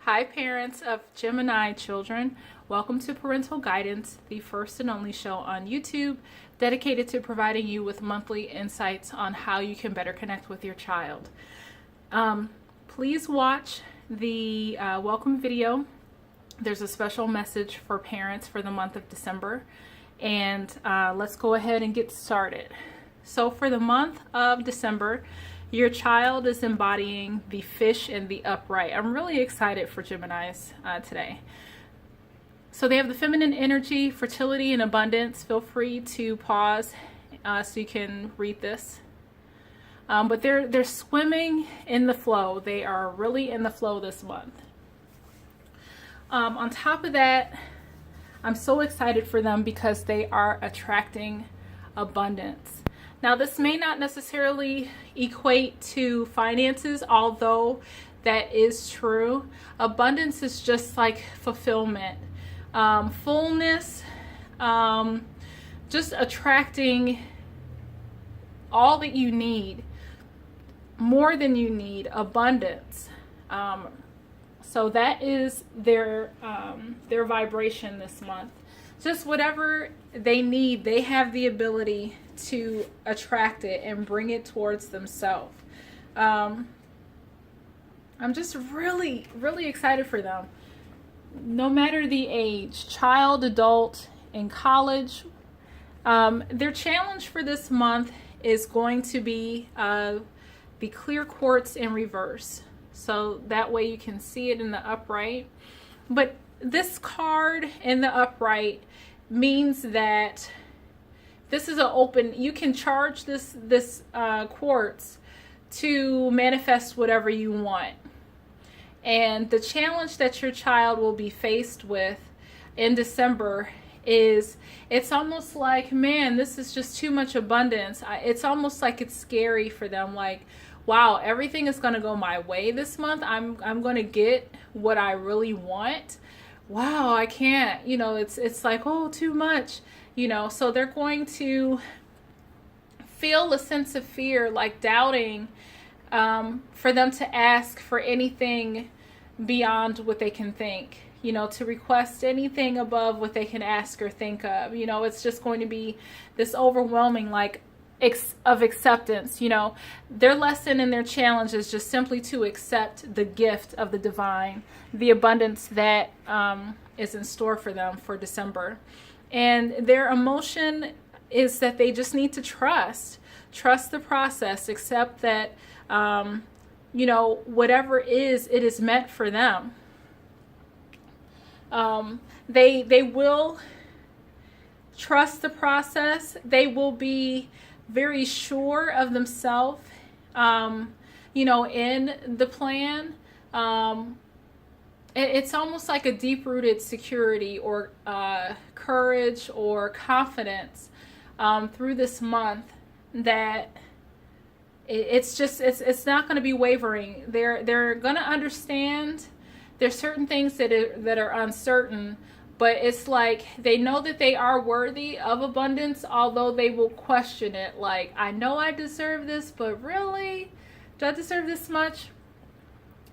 Hi parents of Gemini children, welcome to Parental Guidance, the first and only show on YouTube dedicated to providing you with monthly insights on how you can better connect with your child. Please watch the welcome video. There's a special message for parents for the month of December, and let's go ahead and get started. So for the month of December, your child is embodying the fish and the upright. I'm really excited for Geminis today. So they have the feminine energy, fertility, and abundance. Feel free to pause so you can read this. But they're swimming in the flow. They are really in the flow this month. On top of that, I'm so excited for them because they are attracting abundance. Now, this may not necessarily equate to finances, although that is true. Abundance is just like fulfillment, fullness, just attracting all that you need, more than you need, abundance. So that is their vibration this month. Just whatever they need, they have the ability to attract it and bring it towards themselves. I'm just really excited for them. No matter the age, child, adult, in college, their challenge for this month is going to be the clear quartz in reverse. So that way you can see it in the upright. But this card in the upright means that this is an open, you can charge this quartz to manifest whatever you want. And the challenge that your child will be faced with in December is, it's almost like, man, this is just too much abundance. It's almost like it's scary for them. Like, wow, everything is going to go my way this month. I'm going to get what I really want. Wow, I can't, it's like, oh, too much, so they're going to feel a sense of fear, like doubting, for them to ask for anything beyond what they can think, to request anything above what they can ask or think of. It's just going to be this overwhelming, like, of acceptance. Their lesson and their challenge is just simply to accept the gift of the divine, the abundance that is in store for them for December. And their emotion is that they just need to trust the process, accept that whatever it is meant for them. They will trust the process. They will be very sure of themselves, in the plan. It's almost like a deep-rooted security or courage or confidence through this month that it's not going to be wavering. They're going to understand. There's certain things that are uncertain, but it's like they know that they are worthy of abundance, although they will question it. Like, I know I deserve this, but really, do I deserve this much?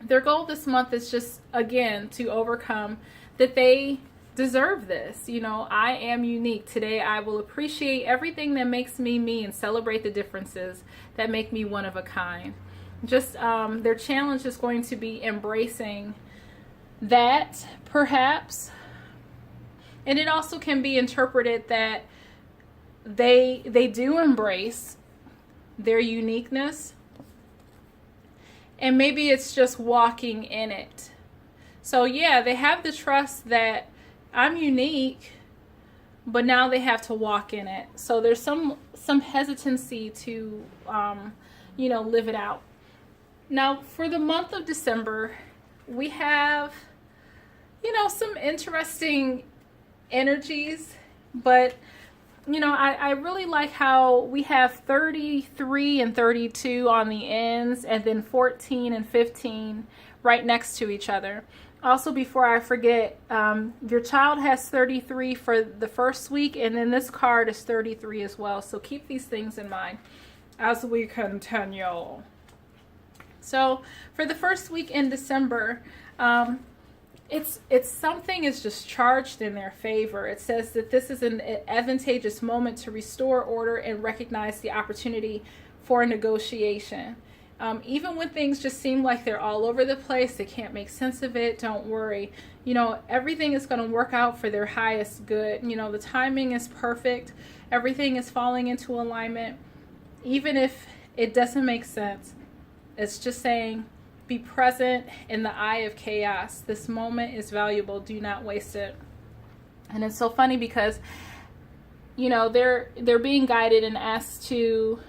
Their goal this month is just, again, to overcome that they deserve this. I am unique. Today, I will appreciate everything that makes me me and celebrate the differences that make me one of a kind. Just their challenge is going to be embracing that, perhaps. And it also can be interpreted that they do embrace their uniqueness, and maybe it's just walking in it. So yeah, they have the trust that I'm unique, but now they have to walk in it. So there's some hesitancy to live it out. Now for the month of December, we have some interesting energies, but I really like how we have 33 and 32 on the ends, and then 14 and 15 right next to each other. Also, before I forget, your child has 33 for the first week, and then this card is 33 as well. So keep these things in mind as we continue. So for the first week in December, it's something is just charged in their favor. It says that this is an advantageous moment to restore order and recognize the opportunity for a negotiation. Even when things just seem like they're all over the place, they can't make sense of it, don't worry. Everything is going to work out for their highest good. The timing is perfect. Everything is falling into alignment. Even if it doesn't make sense, it's just saying, be present in the eye of chaos. This moment is valuable. Do not waste it. And it's so funny because, they're being guided and asked to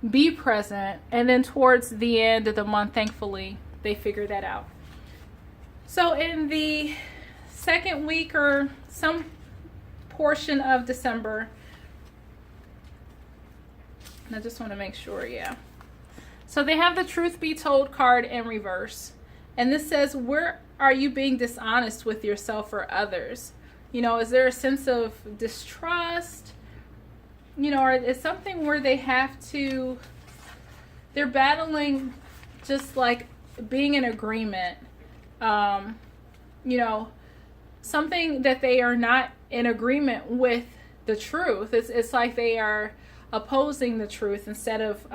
be present. And then towards the end of the month, thankfully, they figure that out. So in the second week or some portion of December, and I just want to make sure, yeah. So they have the truth be told card in reverse. And this says, where are you being dishonest with yourself or others? Is there a sense of distrust? Or is something where they're battling just like being in agreement. Something that they are not in agreement with the truth. It's like they are opposing the truth instead of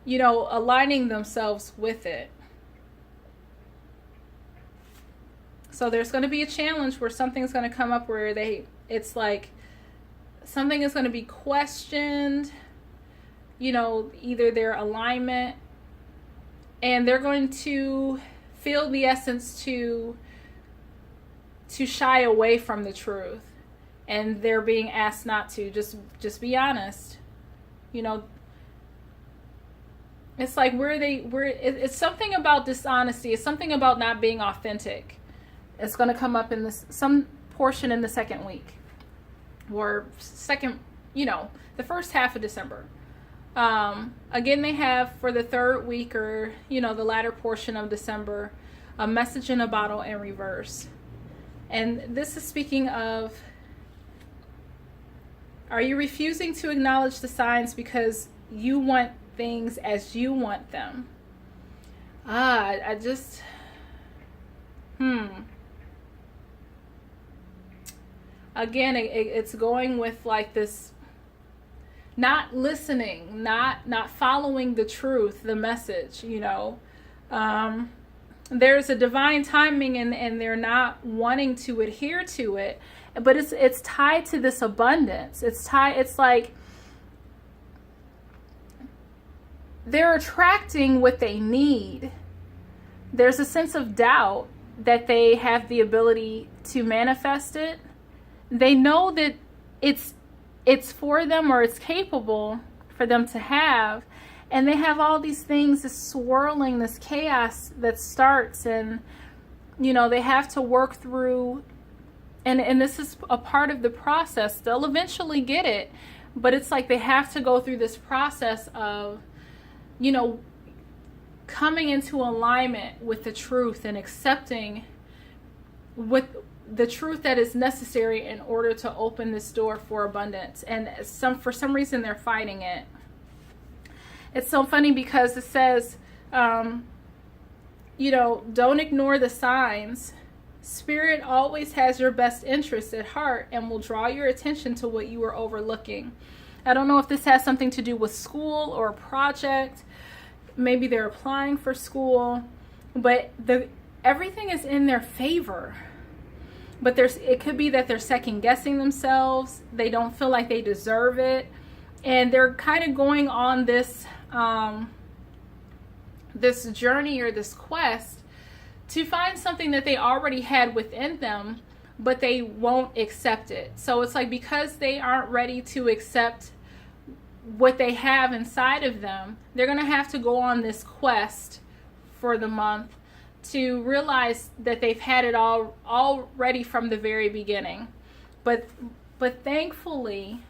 aligning themselves with it. So there's going to be a challenge where something's going to come up where it's like something is going to be questioned, either their alignment, and they're going to feel the essence to shy away from the truth, and they're being asked not to. Just be honest. It's like it's something about dishonesty. It's something about not being authentic. It's going to come up in some portion in the second week or the first half of December. Again, they have for the third week or, the latter portion of December, a message in a bottle in reverse. And this is speaking of, are you refusing to acknowledge the signs because you want things as you want them? Again, it's going with like this, not listening, not following the truth, the message, there's a divine timing and they're not wanting to adhere to it, but it's tied to this abundance. It's like they're attracting what they need. There's a sense of doubt that they have the ability to manifest it. They know that it's for them, or it's capable for them to have, and they have all these things, this swirling, this chaos that starts, and they have to work through, and this is a part of the process. They'll eventually get it, but it's like they have to go through this process of coming into alignment with the truth and accepting with the truth that is necessary in order to open this door for abundance. And for some reason they're fighting it. It's so funny because it says, don't ignore the signs. Spirit always has your best interest at heart and will draw your attention to what you are overlooking. I don't know if this has something to do with school or a project. Maybe they're applying for school, but everything is in their favor. But it could be that they're second guessing themselves. They don't feel like they deserve it. And they're kind of going on this this journey or this quest to find something that they already had within them, but they won't accept it. So it's like because they aren't ready to accept what they have inside of them, they're going to have to go on this quest for the month to realize that they've had it all already from the very beginning. But thankfully,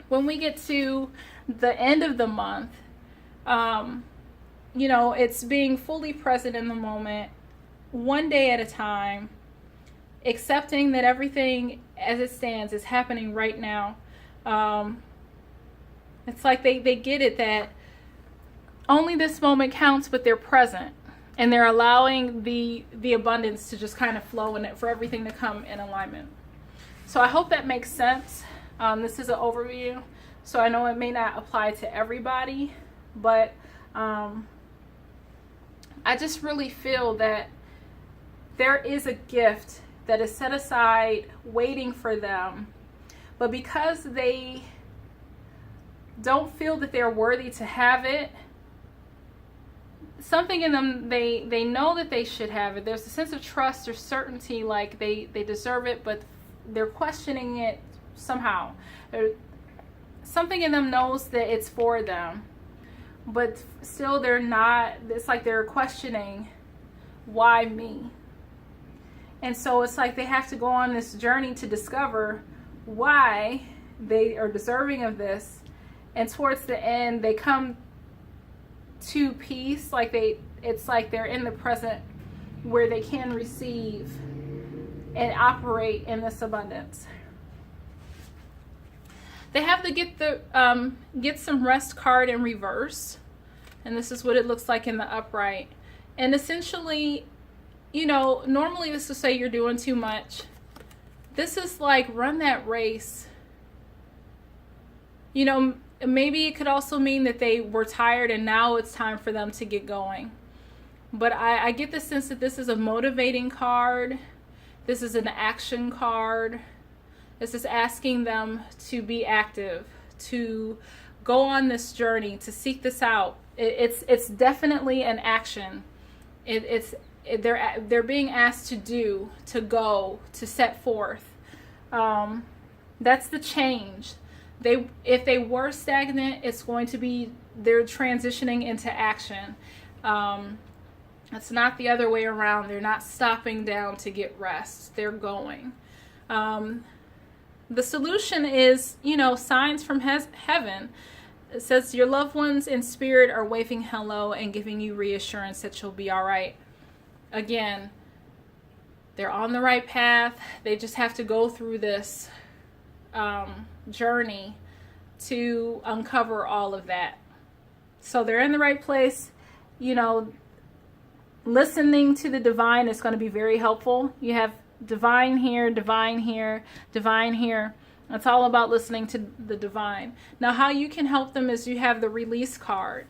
when we get to the end of the month, it's being fully present in the moment, one day at a time, accepting that everything as it stands is happening right now. It's like they get it that only this moment counts, but they're present. and they're allowing the abundance to just kind of flow in it, for everything to come in alignment. So I hope that makes sense. This is an overview, so I know it may not apply to everybody, but I just really feel that there is a gift that is set aside waiting for them, but because they don't feel that they're worthy to have it, something in them, they know that they should have it. There's a sense of trust or certainty, like they deserve it, but they're questioning it somehow. Something in them knows that it's for them, but still they're not. It's like they're questioning, why me? And so it's like they have to go on this journey to discover why they are deserving of this. And towards the end, they come to peace, like it's like they're in the present where they can receive and operate in this abundance. They have to get some rest card in reverse, and this is what it looks like in the upright. And essentially, normally this will say you're doing too much. This is like, run that race. Maybe it could also mean that they were tired and now it's time for them to get going. But I get the sense that this is a motivating card. This is an action card. This is asking them to be active, to go on this journey, to seek this out. It's definitely an action. They're being asked to do, to go, to set forth. That's the change. If they were stagnant, it's going to be they're transitioning into action. It's not the other way around. They're not stopping down to get rest. They're going. The solution is, signs from heaven. It says your loved ones in spirit are waving hello and giving you reassurance that you'll be all right. Again, they're on the right path. They just have to go through this journey to uncover all of that. So they're in the right place. Listening to the divine is going to be very helpful. You have divine here, divine here, divine here. It's all about listening to the divine. Now, how you can help them is you have the release card.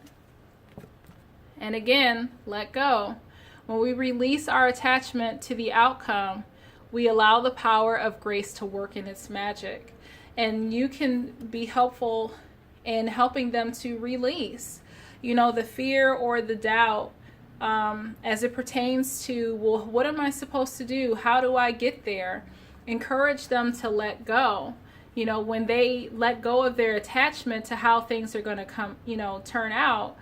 And again, let go. When we release our attachment to the outcome, we allow the power of grace to work in its magic. And you can be helpful in helping them to release, the fear or the doubt as it pertains to, well, what am I supposed to do? How do I get there? Encourage them to let go. When they let go of their attachment to how things are going to come, turn out,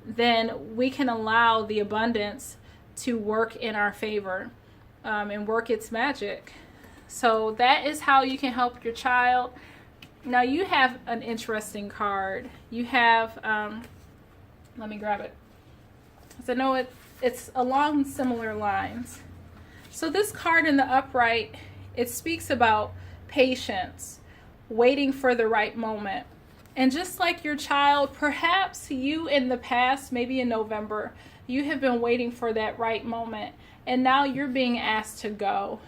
then we can allow the abundance to work in our favor and work its magic. So that is how you can help your child. Now you have an interesting card. You have, let me grab it, because I know it's along similar lines. So this card in the upright, it speaks about patience, waiting for the right moment. And just like your child, perhaps you in the past, maybe in November, you have been waiting for that right moment. And now you're being asked to go.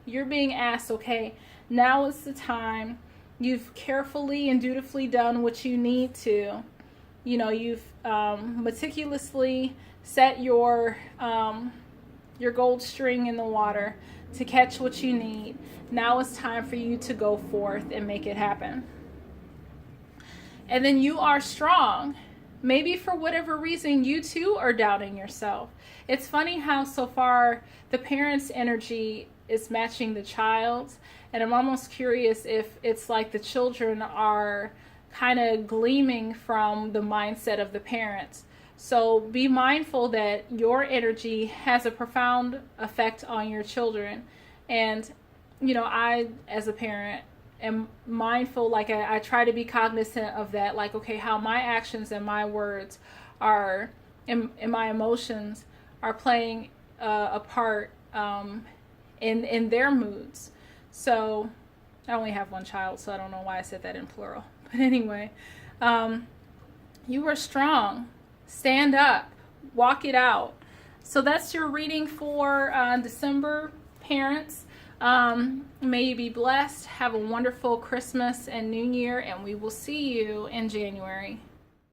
You're being asked, okay, now is the time. You've carefully and dutifully done what you need to. You've meticulously set your gold string in the water to catch what you need. Now it's time for you to go forth and make it happen. And then you are strong. Maybe for whatever reason, you too are doubting yourself. It's funny how so far the parent's energy is matching the child's. And I'm almost curious if it's like the children are kind of gleaming from the mindset of the parents. So be mindful that your energy has a profound effect on your children. And, I, as a parent, am mindful, like I try to be cognizant of that, like, okay, how my actions and my words are, and my emotions are playing a part in their moods. So I only have one child, so I don't know why I said that in plural. But anyway, you are strong. Stand up. Walk it out. So that's your reading for December, parents. May you be blessed. Have a wonderful Christmas and New Year, and we will see you in January.